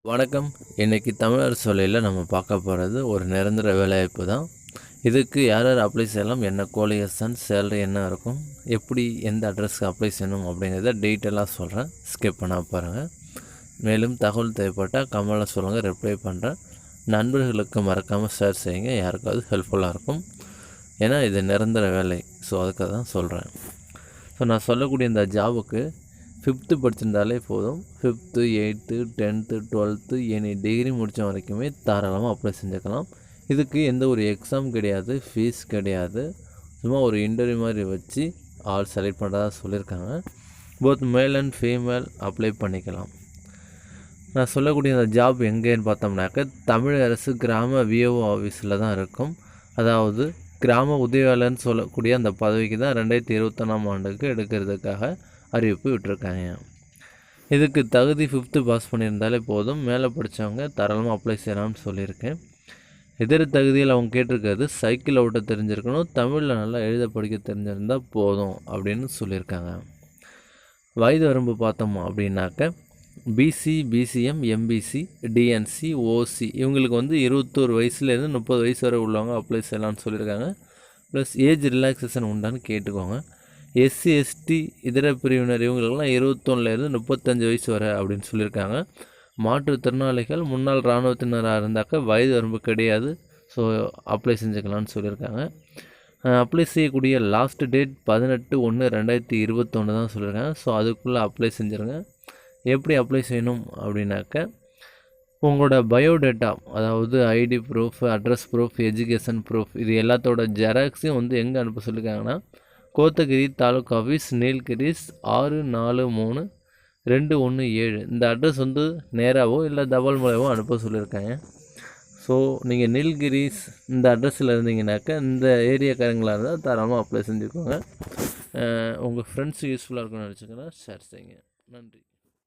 வணக்கம். இன்றைக்கி தமிழர் சொல்லையில் நம்ம பார்க்க போகிறது ஒரு நிரந்தர வேலைவாய்ப்பு தான். இதுக்கு யார் யார் அப்ளை செய்யலாம், என்ன குவாலிஃபிகேஷன், சேலரி என்ன இருக்கும், எப்படி எந்த அட்ரஸ்க்கு அப்ளை செய்யணும் அப்படிங்கிறத டீட்டெயிலாக சொல்கிறேன். ஸ்கிப் பண்ண பாருங்கள். மேலும் தகவல் தேவைப்பட்டால் கமெண்டில் சொல்லுங்கள், ரிப்ளை பண்ணுறேன். நண்பர்களுக்கு மறக்காமல் ஷேர் செய்யுங்க, யாருக்காவது ஹெல்ப்ஃபுல்லாக இருக்கும். ஏன்னா இது நிரந்தர வேலை, ஸோ அதுக்காக தான் சொல்கிறேன். ஸோ நான் சொல்லக்கூடிய இந்த ஜாபுக்கு 5th படிச்சிருந்தாலே போதும். 5th 8th 10th 12th any degree முடித்த வரைக்குமே தாராளமாக அப்ளை செஞ்சுக்கலாம். இதுக்கு எந்த ஒரு எக்ஸாம் கிடையாது, ஃபீஸ் கிடையாது. சும்மா ஒரு இன்டர்வியூ மாதிரி வச்சு ஆள் செலக்ட் பண்ணுறதா சொல்லியிருக்காங்க. Both male and female apply பண்ணிக்கலாம். நான் சொல்லக்கூடிய அந்த ஜாப் எங்கேன்னு பார்த்தோம்னாக்க தமிழக அரசு கிராம விஓஓ ஆஃபீஸில் தான் இருக்கும். அதாவது கிராம உதவியாளர்னு சொல்லக்கூடிய அந்த பதவிக்கு தான் 2021ஆம் ஆண்டுக்கு எடுக்கிறதுக்காக அறிவிப்பு விட்டுருக்காங்க. இதுக்கு தகுதி 5th பாஸ் பண்ணியிருந்தாலே போதும். மேலே படித்தவங்க தாராளமாக அப்ளை செய்யலாம்னு சொல்லியிருக்கேன். இதர தகுதியில் அவங்க கேட்டிருக்கிறது சைக்கிள் ஓட்ட தெரிஞ்சிருக்கணும், தமிழில் நல்லா எழுத படிக்க தெரிஞ்சிருந்தால் போதும் அப்படின்னு சொல்லியிருக்காங்க. வயது வரம்பு பார்த்தோம் அப்படின்னாக்க பிசி, பிசிஎம், எம்பிசி, டிஎன்சி, ஓசி இவங்களுக்கு 21 வயசுலேருந்து 30 வயசு வரை உள்ளவங்க அப்ளை செய்யலாம்னு சொல்லியிருக்காங்க. ப்ளஸ் ஏஜ் ரிலாக்ஸேஷன் உண்டான்னு கேட்டுக்கோங்க. எஸ்சி, எஸ்டி இதர பிரிவினர் இவங்களுக்கெல்லாம் 21லேருந்து 35 வயசு வரை அப்படின்னு சொல்லியிருக்காங்க. மாற்றுத்திறனாளிகள் முன்னாள் இராணுவத்தினராக இருந்தாக்க வயது வரம்பு கிடையாது, ஸோ அப்ளை செஞ்சுக்கலான்னு சொல்லியிருக்காங்க. அப்ளை செய்யக்கூடிய லாஸ்ட் டேட் 18/1/2021 தான் சொல்லியிருக்காங்க. ஸோ அதுக்குள்ளே அப்ளை செஞ்சுருங்க. எப்படி அப்ளை செய்யணும் அப்படின்னாக்க உங்களோட பயோடேட்டா, அதாவது ID proof, address proof, education proof இது எல்லாத்தோட ஜெராக்ஸையும் எங்கே அனுப்ப சொல்லியிருக்காங்கன்னா கோத்தகிரி தாலுக்கா ஆஃபீஸ், நீல்கிரிஸ் 643217 இந்த அட்ரஸ் நேராகவோ இல்லை தபால் மூலமோ அனுப்ப சொல்லியிருக்காங்க. ஸோ நீங்கள் நீல்கிரிஸ் இந்த அட்ரஸில் இருந்தீங்கன்னாக்கா இந்த ஏரியாக்காரங்களாக இருந்தால் தாராளமாக அப்ளை செஞ்சுக்கோங்க. உங்கள் ஃப்ரெண்ட்ஸ் யூஸ்ஃபுல்லாக இருக்குன்னு நினச்சிங்கன்னா ஷேர் செய்யுங்க. நன்றி.